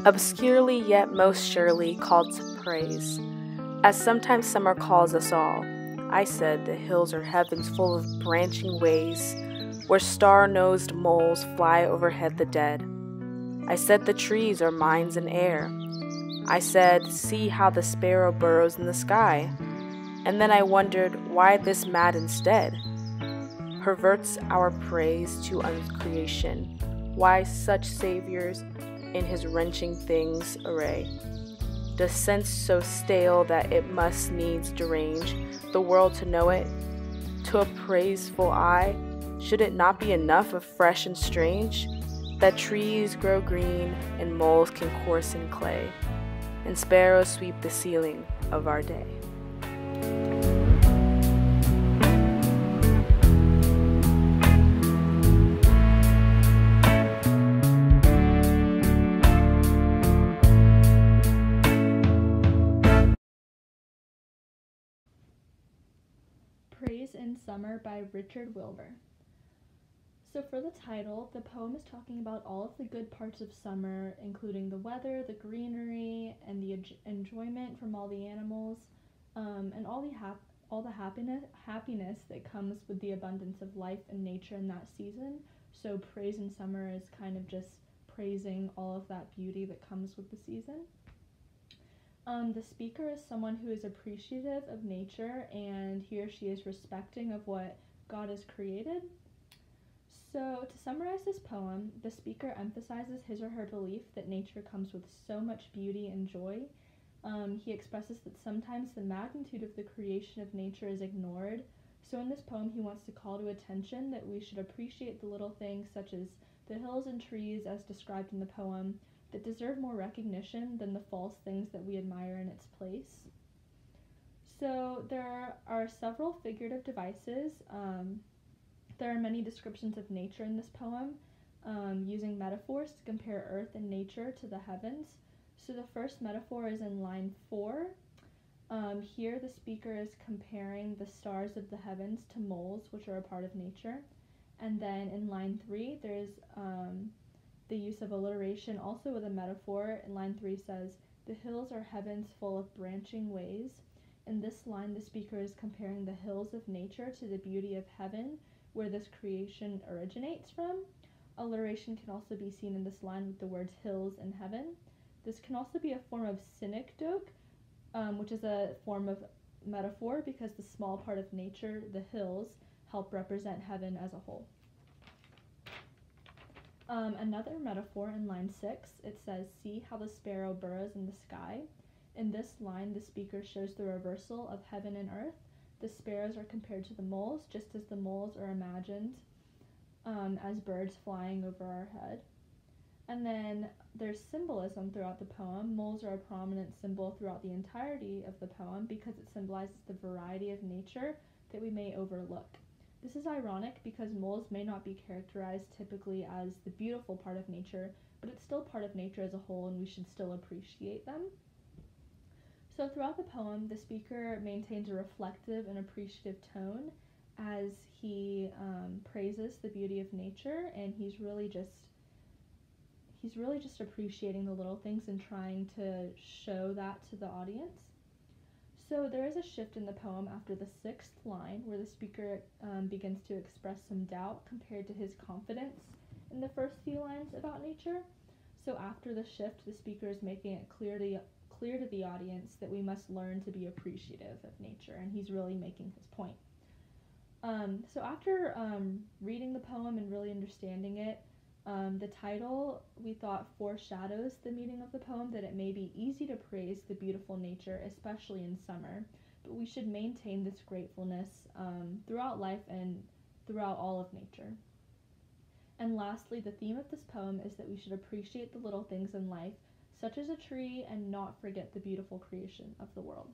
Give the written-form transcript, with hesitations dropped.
obscurely yet most surely called to praise, as sometimes summer calls us all. I said the hills are heavens full of branching ways, where star-nosed moles fly overhead the dead. I said the trees are minds in air. I said, see how the sparrow burrows in the sky. And then I wondered why this mad instead perverts our praise to uncreation. Why such saviors in his wrenching things array? Does sense so stale that it must needs derange the world to know it? To a praiseful eye, should it not be enough of fresh and strange, that trees grow green and moles can course in clay, and sparrows sweep the ceiling of our day? Praise in Summer by Richard Wilbur. So for the title, the poem is talking about all of the good parts of summer, including the weather, the greenery, and the enjoyment from all the animals, and all the happiness that comes with the abundance of life and nature in that season. So praise in summer is kind of just praising all of that beauty that comes with the season. The speaker is someone who is appreciative of nature, and he or she is respecting of what God has created. So, to summarize this poem, the speaker emphasizes his or her belief that nature comes with so much beauty and joy. He expresses that sometimes the magnitude of the creation of nature is ignored. So in this poem, he wants to call to attention that we should appreciate the little things such as the hills and trees as described in the poem that deserve more recognition than the false things that we admire in its place. So there are several figurative devices. There are many descriptions of nature in this poem, using metaphors to compare earth and nature to the heavens. So the first metaphor is in line 4. Here the speaker is comparing the stars of the heavens to moles, which are a part of nature. And then in line 3, there's the use of alliteration, also with a metaphor. In line 3 says, the hills are heavens full of branching ways. In this line, the speaker is comparing the hills of nature to the beauty of heaven, where this creation originates from. Alliteration can also be seen in this line with the words hills and heaven. This can also be a form of synecdoche, which is a form of metaphor because the small part of nature, the hills, help represent heaven as a whole. Another metaphor in line 6, it says, see how the sparrow burrows in the sky. In this line, the speaker shows the reversal of heaven and earth. The sparrows are compared to the moles, just as the moles are imagined as birds flying over our head. And then there's symbolism throughout the poem. Moles are a prominent symbol throughout the entirety of the poem because it symbolizes the variety of nature that we may overlook. This is ironic because moles may not be characterized typically as the beautiful part of nature, but it's still part of nature as a whole and we should still appreciate them. So throughout the poem, the speaker maintains a reflective and appreciative tone as he praises the beauty of nature, and he's really just appreciating the little things and trying to show that to the audience. So there is a shift in the poem after the 6th line where the speaker begins to express some doubt compared to his confidence in the first few lines about nature. So after the shift, the speaker is making it clear to the audience that we must learn to be appreciative of nature, and he's really making his point. So after reading the poem and really understanding it, the title, we thought, foreshadows the meaning of the poem, that it may be easy to praise the beautiful nature, especially in summer, but we should maintain this gratefulness throughout life and throughout all of nature. And lastly, the theme of this poem is that we should appreciate the little things in life, such as a tree, and not forget the beautiful creation of the world.